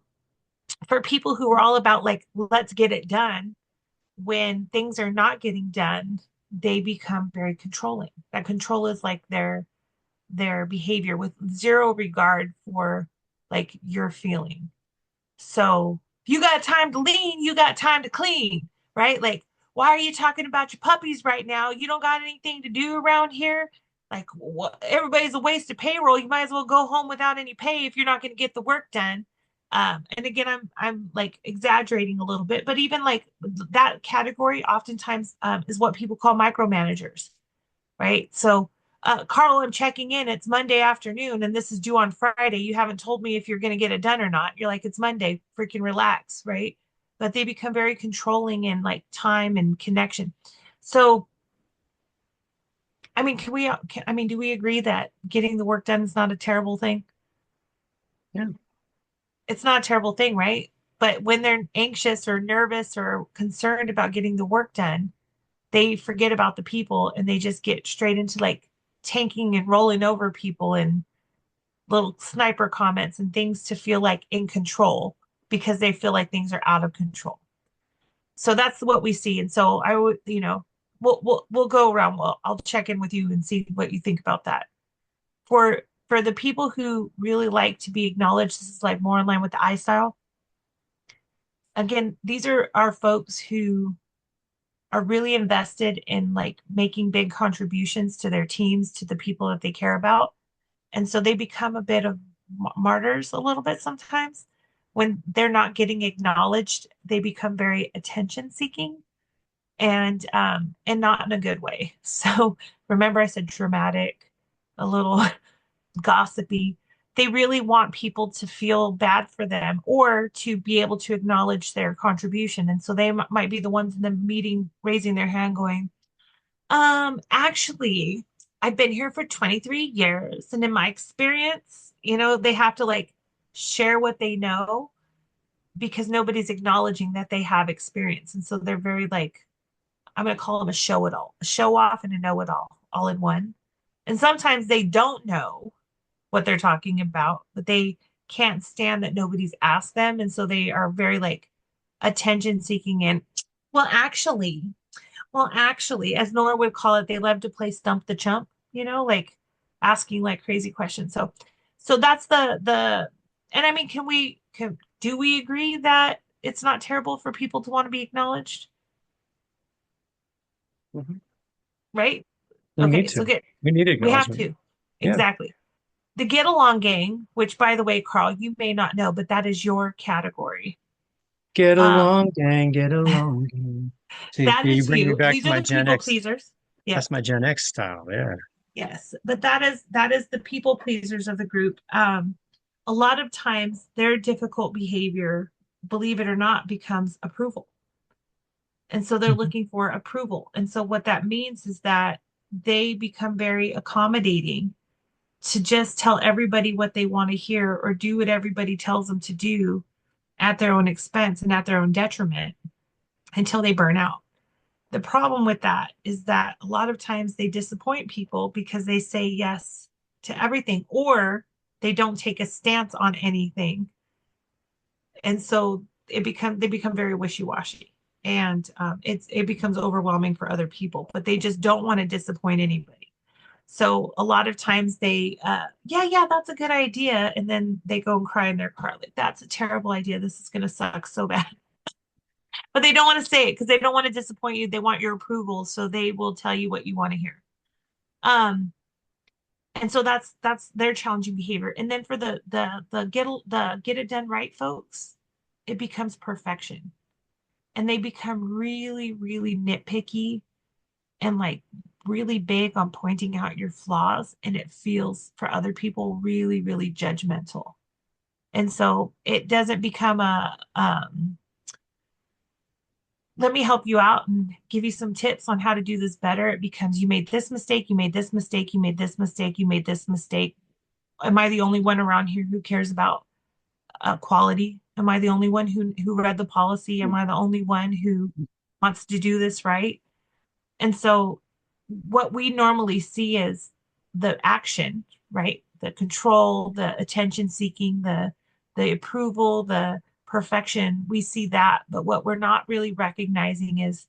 for people who are all about like, let's get it done, when things are not getting done, they become very controlling. That control is like their behavior with zero regard for like your feeling. So if you got time to lean, you got time to clean, right? Like, why are you talking about your puppies right now? You don't got anything to do around here. Like, what? Everybody's a waste of payroll. You might as well go home without any pay if you're not going to get the work done. And again, I'm like exaggerating a little bit, but even like that category oftentimes is what people call micromanagers, right? So, Carl, I'm checking in. It's Monday afternoon and this is due on Friday. You haven't told me if you're going to get it done or not. You're like, it's Monday, freaking relax, right? But they become very controlling in like time and connection. So, I mean, I mean, do we agree that getting the work done is not a terrible thing? Yeah. It's not a terrible thing, right? But when they're anxious or nervous or concerned about getting the work done, they forget about the people and they just get straight into like tanking and rolling over people and little sniper comments and things to feel like in control because they feel like things are out of control. So that's what we see. And so I would, we'll go around. Well, I'll check in with you and see what you think about that. For the people who really like to be acknowledged, this is like more in line with the I style. Again, these are our folks who are really invested in like making big contributions to their teams, to the people that they care about. And so they become a bit of martyrs a little bit sometimes. When they're not getting acknowledged, they become very attention seeking and not in a good way. So remember I said dramatic, a little gossipy. They really want people to feel bad for them or to be able to acknowledge their contribution. And so they might be the ones in the meeting raising their hand going, actually, I've been here for 23 years, and in my experience, they have to like share what they know because nobody's acknowledging that they have experience. And so they're very like, I'm going to call them a show it all, a show off and a know it all in one. And sometimes they don't know what they're talking about, but they can't stand that nobody's asked them. And so they are very like attention seeking and, well, actually, as Nora would call it, they love to play stump the chump, like asking like crazy questions. So that's and I mean, do we agree that it's not terrible for people to want to be acknowledged, Mhm. right? We need Okay, to. so good. We need We have acknowledgement. to. Yeah. Exactly. The get along gang, which by the way, Carl, you may not know, but that is your category. Get Um, along, gang, get along, gang. See, that you is bring me you. back These to are my the Gen people X. pleasers. Yeah. That's my Gen X style. Yeah. Yes, but that is the people pleasers of the group. A lot of times their difficult behavior, believe it or not, becomes approval. And so they're Mhm. looking for approval. And so what that means is that they become very accommodating to just tell everybody what they want to hear or do what everybody tells them to do at their own expense and at their own detriment until they burn out. The problem with that is that a lot of times they disappoint people because they say yes to everything or they don't take a stance on anything. And so they become very wishy-washy and it becomes overwhelming for other people, but they just don't want to disappoint anybody. So a lot of times they, yeah, that's a good idea. And then they go and cry in their car, like, that's a terrible idea. This is going to suck so bad. But they don't want to say it because they don't want to disappoint you. They want your approval. So they will tell you what you want to hear. Um, And so that's their challenging behavior. And then for the get it done right folks, it becomes perfection. And they become really, really nitpicky and like really big on pointing out your flaws. And it feels for other people really, really judgmental. And so it doesn't become a let me help you out and give you some tips on how to do this better. It becomes you made this mistake, you made this mistake, you made this mistake, you made this mistake. Am I the only one around here who cares about quality? Am I the only one who read the policy? Am I the only one who wants to do this right? And so what we normally see is the action, right? The control, the attention seeking, the approval, the perfection. We see that, but what we're not really recognizing is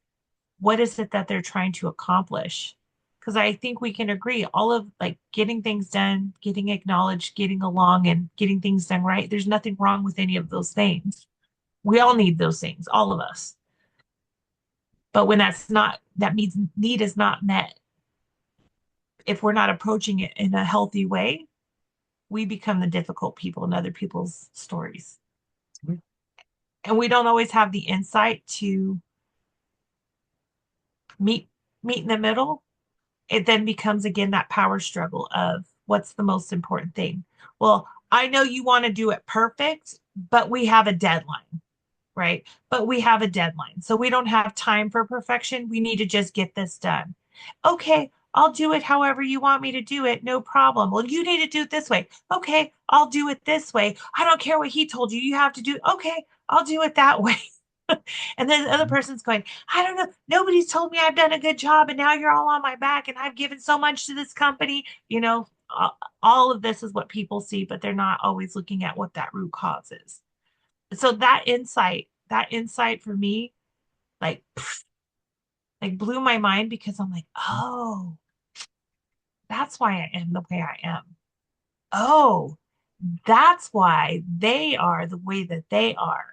what is it that they're trying to accomplish? Because I think we can agree all of like getting things done, getting acknowledged, getting along, and getting things done right. There's nothing wrong with any of those things. We all need those things, all of us. But when that means need is not met, if we're not approaching it in a healthy way, we become the difficult people in other people's stories. And we don't always have the insight to meet meet in the middle. It then becomes again that power struggle of what's the most important thing. Well, I know you want to do it perfect, but we have a deadline, right? But we have a deadline. So we don't have time for perfection. We need to just get this done. Okay, I'll do it however you want me to do it. No problem. Well, you need to do it this way. Okay, I'll do it this way. I don't care what he told you. You have to do, okay, I'll do it that way. And then the other person's going, I don't know. Nobody's told me I've done a good job, and now you're all on my back, and I've given so much to this company. All of this is what people see, but they're not always looking at what that root cause is. So that insight for me, like, like blew my mind because I'm like, oh, that's why I am the way I am. Oh, that's why they are the way that they are.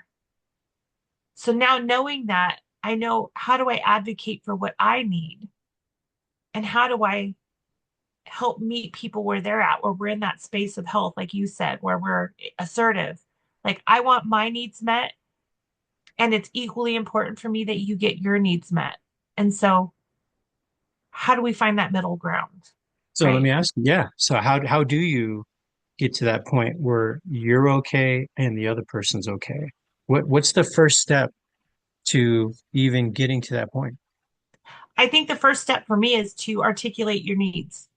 So now knowing that, I know how do I advocate for what I need and how do I help meet people where they're at, where we're in that space of health, like you said, where we're assertive. Like I want my needs met, and it's equally important for me that you get your needs met. And so, how do we find that middle ground? So let me Right. ask you, yeah. So how do you get to that point where you're okay and the other person's okay? What's the first step to even getting to that point? I think the first step for me is to articulate your needs.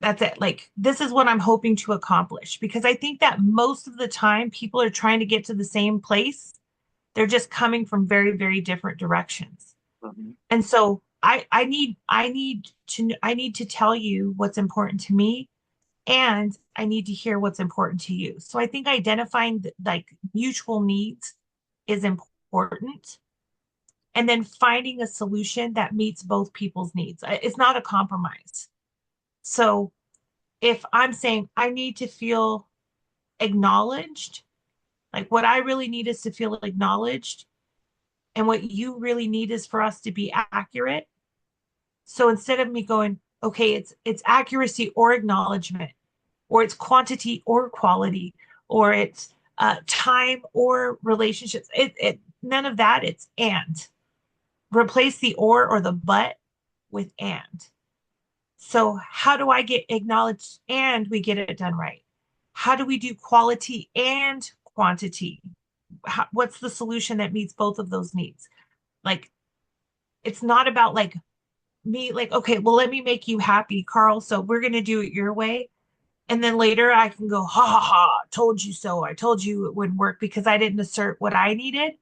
That's it. Like, this is what I'm hoping to accomplish because I think that most of the time people are trying to get to the same place. They're just coming from very, very different directions. And so I need to tell you what's important to me and I need to hear what's important to you. So I think identifying like mutual needs is important and then finding a solution that meets both people's needs. It's not a compromise. So if I'm saying I need to feel acknowledged, like what I really need is to feel acknowledged, and what you really need is for us to be accurate. So instead of me going, okay, it's accuracy or acknowledgement, or it's quantity or quality, or it's time or relationships. It none of that. It's and replace the or the but with and. So how do I get acknowledged and we get it done right? How do we do quality and quantity? What's the solution that meets both of those needs? Like, it's not about like me, like, okay, well, let me make you happy, Carl. So we're going to do it your way. And then later I can go, ha ha ha, told you so. I told you it wouldn't work because I didn't assert what I needed.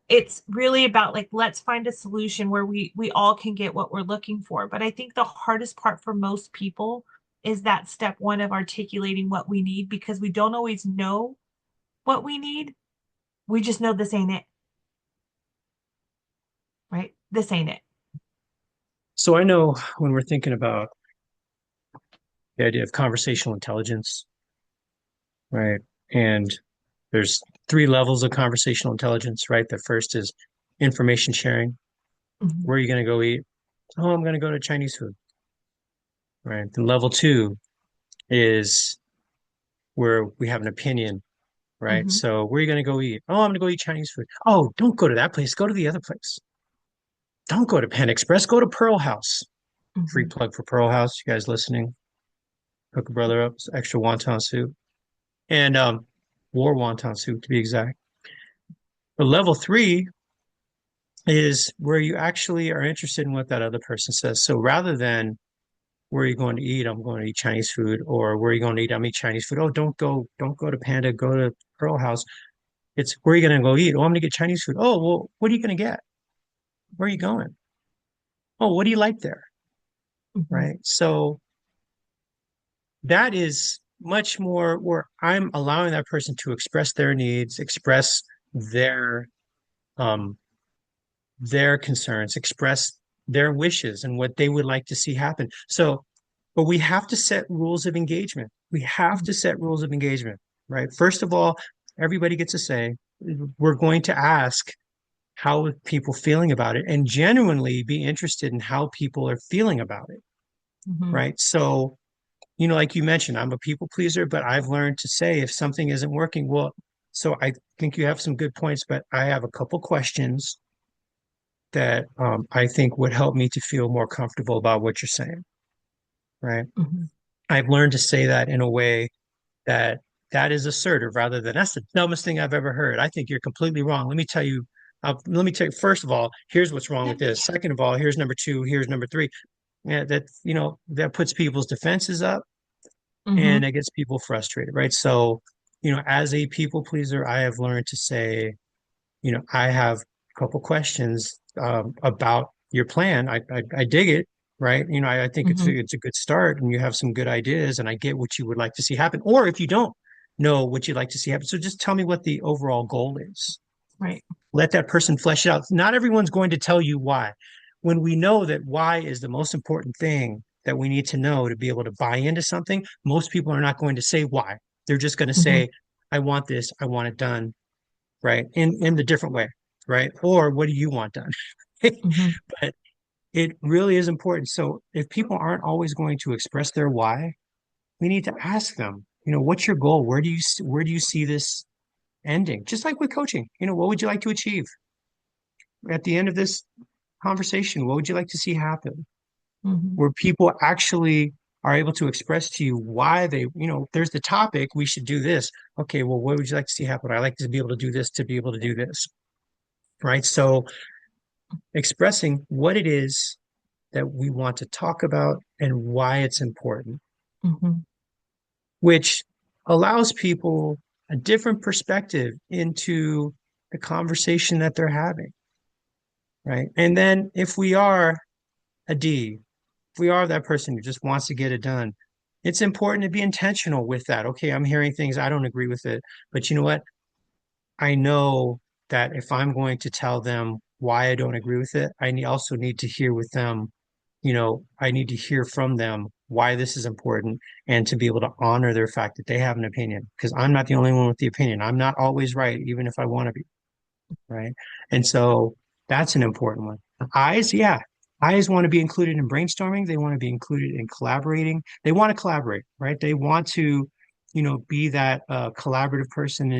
It's really about like, let's find a solution where we all can get what we're looking for. But I think the hardest part for most people is that step one of articulating what we need because we don't always know what we need. We just know this ain't it, right? This ain't it. So I know when we're thinking about the idea of conversational intelligence, right? And there's three levels of conversational intelligence, right? The first is information sharing. Mhm. Where are you going to go eat? Oh, I'm going to go to Chinese food. right? Then level two is where we have an opinion, right? Hmm. So where are you going to go eat? Oh, I'm going to go eat Chinese food. Oh, don't go to that place. Go to the other place. Don't go to Pan Express. Go to Pearl House. Free Hmm. plug for Pearl House. You guys listening? Hook a brother up. It's extra wonton soup and war wonton soup to be exact. But level three is where you actually are interested in what that other person says. So rather than where are you going to eat? I'm going to eat Chinese food, or where are you going to eat? I'm eat Chinese food. Oh, don't go to Panda, go to Pearl House. It's where are you going to go eat? Oh, I'm going to get Chinese food. Oh, well, what are you going to get? Where are you going? Oh, what do you like there? Hmm. Right. So that is much more where I'm allowing that person to express their needs, express their um their concerns, express their wishes and what they would like to see happen. So, but we have to set rules of engagement. We have to set rules of engagement, right? First of all, everybody gets a say. We're going to ask how are people feeling about it and genuinely be interested in how people are feeling about it, Hmm. right? So, like you mentioned, I'm a people pleaser, but I've learned to say if something isn't working, well, so I think you have some good points, but I have a couple questions that I think would help me to feel more comfortable about what you're saying, right? Hmm. I've learned to say that in a way that that is assertive rather than that's the dumbest thing I've ever heard. I think you're completely wrong. Let me tell you, first of all, here's what's wrong with this. Second of all, here's number two, here's number three. Yeah, that puts people's defenses up Hmm. and it gets people frustrated, right? So, as a people pleaser, I have learned to say, I have a couple questions about your plan. I dig it, right? I think it's Hmm. it's a good start, and you have some good ideas, and I get what you would like to see happen. Or if you don't know what you'd like to see happen, so just tell me what the overall goal is. Right. Let that person flesh it out. Not everyone's going to tell you why. When we know that why is the most important thing that we need to know to be able to buy into something, most people are not going to say why. They're just going to Hmm. say, I want this, I want it done, right? In the different way, right? Or what do you want done? Hmm. But it really is important. So if people aren't always going to express their why, we need to ask them, what's your goal? Where do you see this ending? Just like with coaching, what would you like to achieve at the end of this conversation? What would you like to see happen? Hmm. Where people actually are able to express to you why there's the topic, we should do this. Okay, well, what would you like to see happen? I like to be able to do this, to be able to do this, right? So expressing what it is that we want to talk about and why it's important, Hmm. which allows people a different perspective into the conversation that they're having, right? And then if we are a D, if we are that person who just wants to get it done, it's important to be intentional with that. Okay, I'm hearing things, I don't agree with it, but you know what? I know that if I'm going to tell them why I don't agree with it, also need to hear with them, I need to hear from them why this is important and to be able to honor their fact that they have an opinion because I'm not the only one with the opinion. I'm not always right, even if I want to be, right? And so that's an important one. Eyes, yeah. Eyes want to be included in brainstorming. They want to be included in collaborating. They want to collaborate, right? They want to, be that collaborative person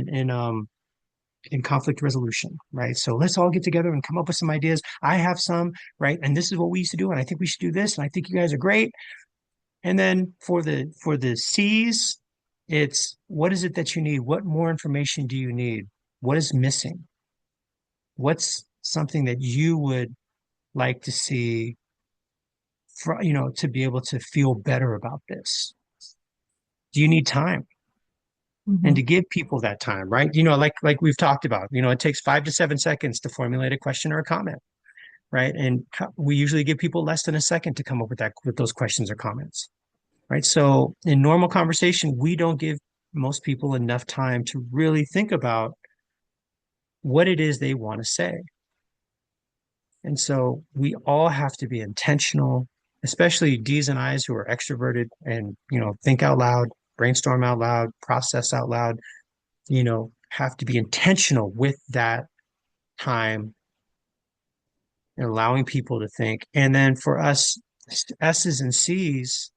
in conflict resolution, right? So let's all get together and come up with some ideas. I have some, right? And this is what we used to do, and I think we should do this, and I think you guys are great. And then for the C's, it's what is it that you need? What more information do you need? What is missing? What's something that you would like to see for, to be able to feel better about this? Do you need time? And Hmm. to give people that time, right? Like we've talked about, it takes 5 to 7 seconds to formulate a question or a comment, right? And we usually give people less than a second to come up with those questions or comments, right? So in normal conversation, we don't give most people enough time to really think about what it is they want to say. And so we all have to be intentional, especially D's and I's who are extroverted and, think out loud, brainstorm out loud, process out loud, have to be intentional with that time and allowing people to think. And then for us, S's and C's,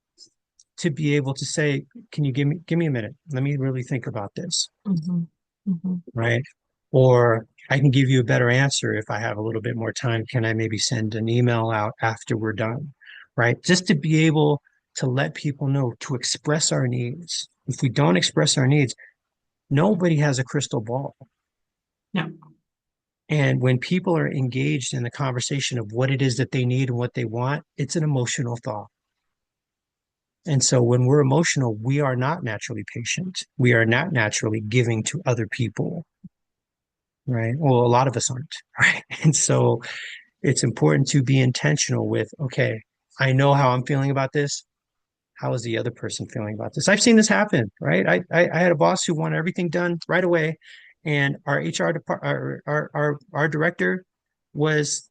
to be able to say, can you give me a minute? Let me really think about this, Hmm. Hmm. right? Or I can give you a better answer if I have a little bit more time. Can I maybe send an email out after we're done? Right? Just to be able to let people know to express our needs. If we don't express our needs, nobody has a crystal ball. No. And when people are engaged in the conversation of what it is that they need and what they want, it's an emotional thought. And so when we're emotional, we are not naturally patient. We are not naturally giving to other people, right? Well, a lot of us aren't, right? And so it's important to be intentional with, okay, I know how I'm feeling about this. How is the other person feeling about this? I've seen this happen, right? I had a boss who wanted everything done right away, and our HR department, our director was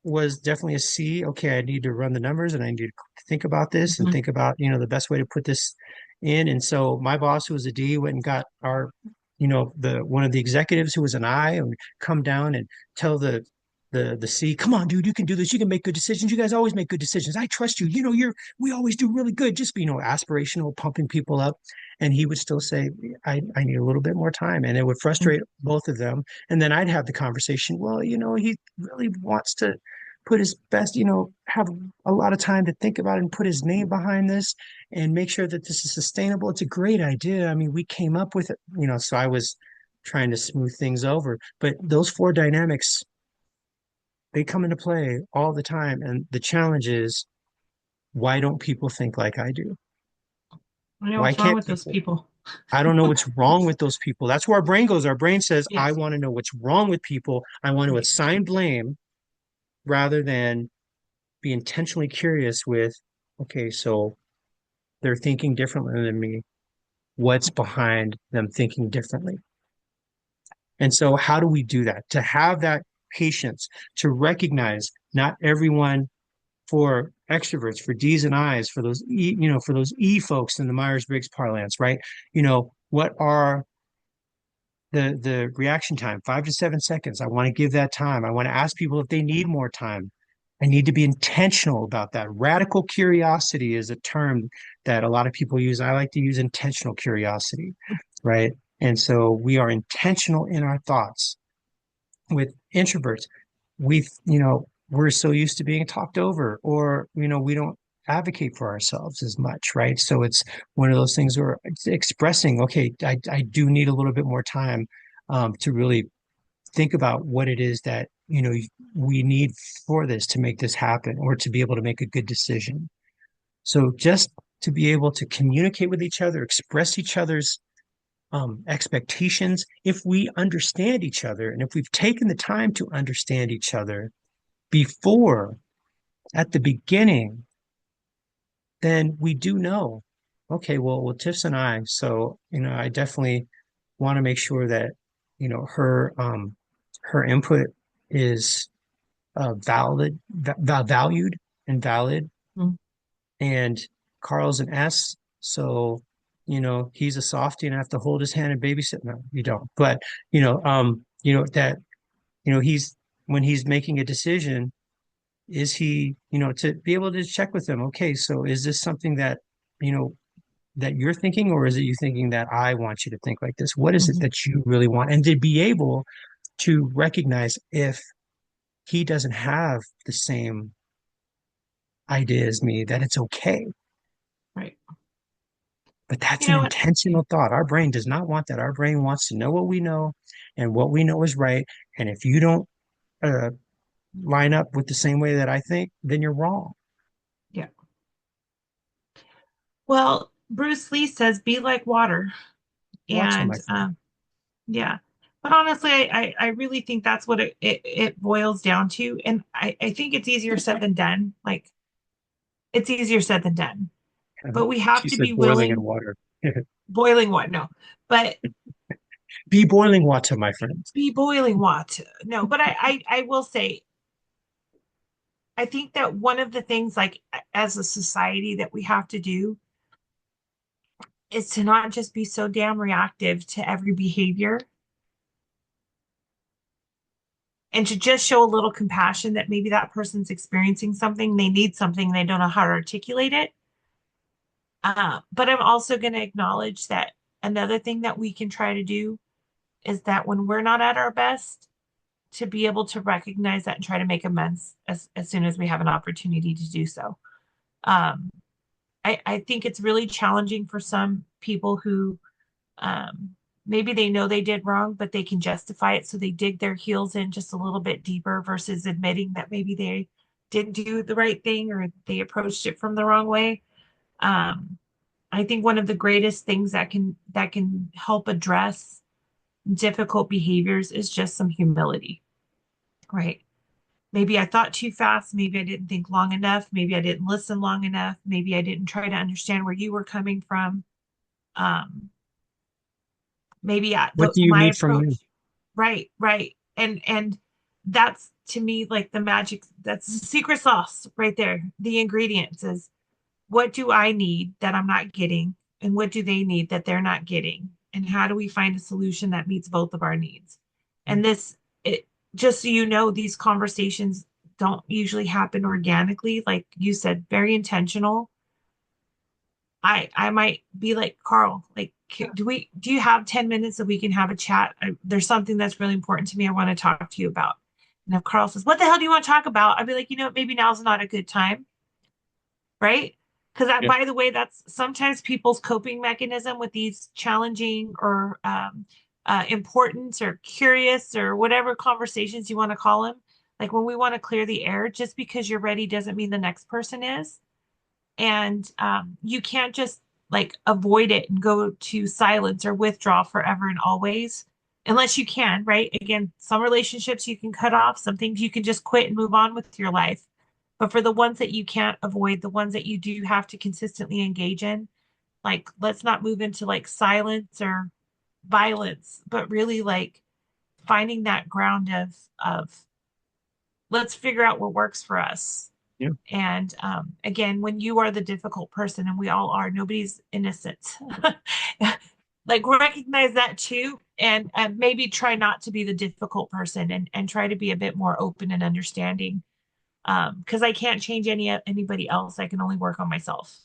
was definitely a C. Okay, I need to run the numbers, and I need to think about this and Hmm. think about the best way to put this in. And so my boss, who was a D, went and got our the one of the executives who was an I, and come down and tell the C, come on, dude, you can do this. You can make good decisions. You guys always make good decisions. I trust you. We always do really good. Just be, aspirational, pumping people up. And he would still say, I need a little bit more time. And it would frustrate both of them. And then I'd have the conversation, well, he really wants to put his best, have a lot of time to think about it and put his name behind this and make sure that this is sustainable. It's a great idea. I mean, we came up with it, so I was trying to smooth things over. But those four dynamics, they come into play all the time. And the challenge is, why don't people think like I do? I know Why what's wrong can't with those people? people. I don't know what's wrong with those people. That's where our brain goes. Our brain says, I Yes. want to know what's wrong with people. I want to Right. assign blame rather than be intentionally curious with, okay, so they're thinking differently than me. What's behind them thinking differently? And so, how do we do that? To have that patience, to recognize not everyone, for extroverts, for D's and I's, for those for those E folks in the Myers-Briggs parlance, right? What are the reaction time? 5 to 7 seconds. I want to give that time. I want to ask people if they need more time. I need to be intentional about that. Radical curiosity is a term that a lot of people use. I like to use intentional curiosity, right? And so we are intentional in our thoughts. With introverts, we're so used to being talked over, or we don't advocate for ourselves as much, right? So it's one of those things where it's expressing, okay, I do need a little bit more time to really think about what it is that we need for this to make this happen, or to be able to make a good decision. So just to be able to communicate with each other, express each other's expectations, if we understand each other and if we've taken the time to understand each other before, at the beginning, then we do know, okay, well, Tiff's and I, so, I definitely want to make sure that, her input is valued and valid. Mhm. And Carl's an S, so he's a softie, and I have to hold his hand and babysit. No, you don't. But that he's when he's making a decision, is he to be able to check with him. Okay, so is this something that you know that you're thinking, or is it you thinking that I want you to think like this? What is it Mhm. that you really want? And to be able to recognize if he doesn't have the same idea as me, that it's okay. Right. But that's You an know what? intentional thought. Our brain does not want that. Our brain wants to know what we know, and what we know is right. And if you don't uh, line up with the same way that I think, then you're wrong. Yeah. Well, Bruce Lee says, be like water. Water, my And friend. yeah. But honestly, I really think that's what it boils down to. And I think it's easier said than done. Like, it's easier said than done. But we have She to be said boiling in willing, water. boiling what? No, but Be boiling water, my friends. be boiling water. No, but I will say, I think that one of the things, like as a society, that we have to do is to not just be so damn reactive to every behavior, and to just show a little compassion that maybe that person's experiencing something, they need something, they don't know how to articulate it. But I'm also going to acknowledge that another thing that we can try to do is that when we're not at our best, to be able to recognize that and try to make amends as soon as we have an opportunity to do so. Um, I think it's really challenging for some people who maybe they know they did wrong, but they can justify it. So they dig their heels in just a little bit deeper versus admitting that maybe they didn't do the right thing or they approached it from the wrong way. Um, I think one of the greatest things that can help address difficult behaviors is just some humility, right? Maybe I thought too fast. Maybe I didn't think long enough. Maybe I didn't listen long enough. Maybe I didn't try to understand where you were coming from. Um, maybe What do you my need from me? approach, right, right. And that's to me like the magic, that's the secret sauce right there. The ingredients is what do I need that I'm not getting? And what do they need that they're not getting? And how do we find a solution that meets both of our needs? And this, it, just so you know, these conversations don't usually happen organically. Like you said, very intentional. I might be like, Carl, like, do you have 10 minutes that we can have a chat? There's something that's really important to me I want to talk to you about. And if Carl says, what the hell do you want to talk about? I'd be like, maybe now's not a good time, right? Because Yeah. by the way, that's sometimes people's coping mechanism with these challenging or important or curious or whatever conversations you want to call them. Like when we want to clear the air, just because you're ready doesn't mean the next person is. And you can't just like avoid it and go to silence or withdraw forever and always, unless you can, right? Again, some relationships you can cut off, some things you can just quit and move on with your life. But for the ones that you can't avoid, the ones that you do have to consistently engage in, like let's not move into like silence or violence, but really like finding that ground of let's figure out what works for us. Yeah. And again, when you are the difficult person, and we all are, nobody's innocent. Like recognize that too, and maybe try not to be the difficult person, and try to be a bit more open and understanding. Because I can't change anybody else. I can only work on myself.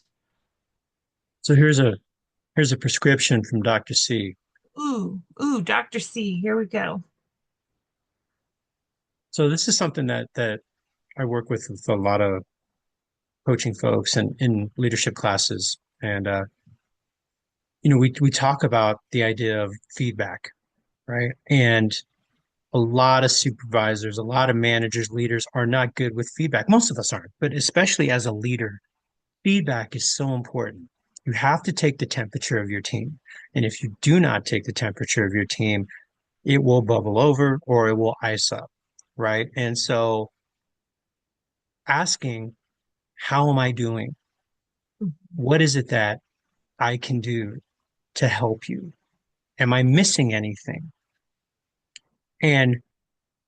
So here's a prescription from Dr. C. Ooh, Dr. C, here we go. So this is something that I work with a lot of coaching folks and in leadership classes. And we talk about the idea of feedback, right? And a lot of supervisors, a lot of managers, leaders are not good with feedback. Most of us aren't, but especially as a leader, feedback is so important. You have to take the temperature of your team. And if you do not take the temperature of your team, it will bubble over or it will ice up, right? And so asking, how am I doing? What is it that I can do to help you? Am I missing anything? And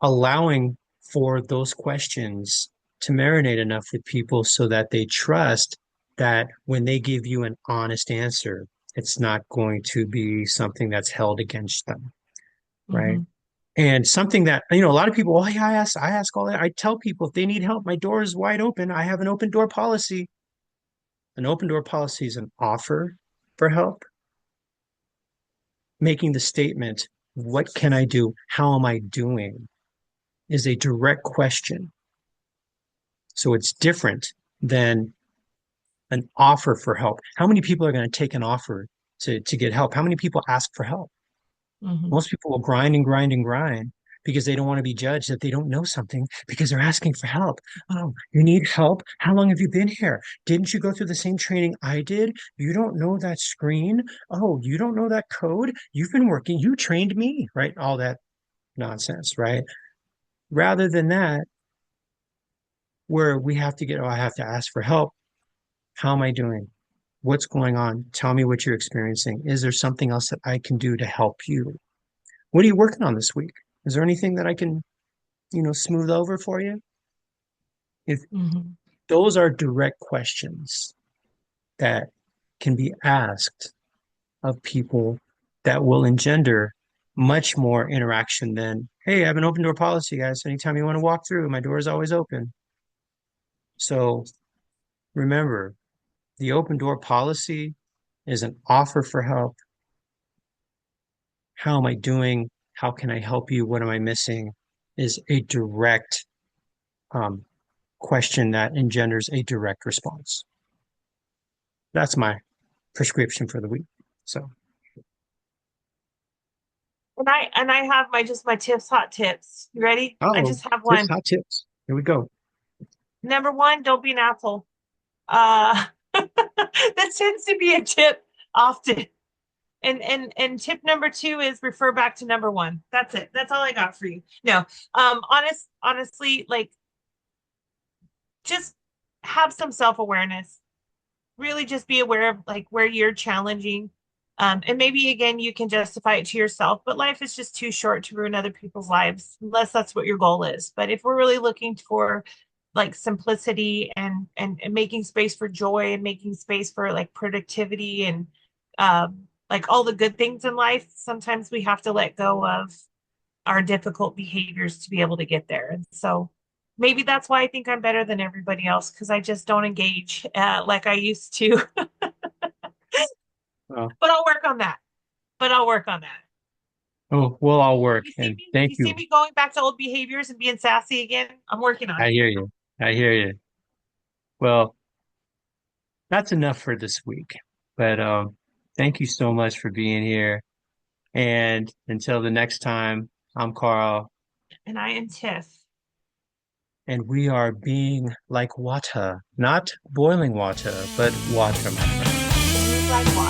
allowing for those questions to marinate enough with people so that they trust that when they give you an honest answer, it's not going to be something that's held against them, right? Mm-hmm. And something that, a lot of people, oh, yeah, I ask all that. I tell people if they need help, my door is wide open. I have an open door policy. An open door policy is an offer for help, making the statement, what can I do? How am I doing? Is a direct question. So it's different than an offer for help. How many people are going to take an offer to get help? How many people ask for help? Mm-hmm. Most people will grind and grind and grind because they don't want to be judged that they don't know something because they're asking for help. Oh, you need help? How long have you been here? Didn't you go through the same training I did? You don't know that screen? Oh, you don't know that code? You've been working, you trained me, right? All that nonsense, right? Rather than that, where we have to get, oh, I have to ask for help. How am I doing? What's going on? Tell me what you're experiencing. Is there something else that I can do to help you? What are you working on this week? Is there anything that I can, smooth over for you? If Mm-hmm. those are direct questions that can be asked of people that will engender much more interaction than, hey, I have an open door policy, guys. Anytime you want to walk through, my door is always open. So remember, The open door policy is an offer for help. How am I doing? How can I help you? What am I missing? Is a direct um, question that engenders a direct response. That's my prescription for the week. So, And I have my just my tips, hot tips. You ready? I oh, just have tips, one. hot tips. Here we go. Number one, don't be an asshole. That tends to be a tip often. And tip number two is refer back to number one. That's it. That's all I got for you. No, honestly, like just have some self-awareness. Really just be aware of like where you're challenging. And maybe again you can justify it to yourself, but life is just too short to ruin other people's lives, unless that's what your goal is. But if we're really looking for like simplicity and making space for joy and making space for like productivity and like all the good things in life, sometimes we have to let go of our difficult behaviors to be able to get there. And so maybe that's why I think I'm better than everybody else because I just don't engage like I used to. Uh, But I'll work on that. But I'll work on that. oh, we'll all work. You see And me? thank You see you. me going back to old behaviors and being sassy again? I'm working on I it. hear you. I hear you. Well, that's enough for this week. But thank you so much for being here. And until the next time, I'm Carl, And I am Tiff. and we are being like water, not boiling water, but water, my friend. Like water.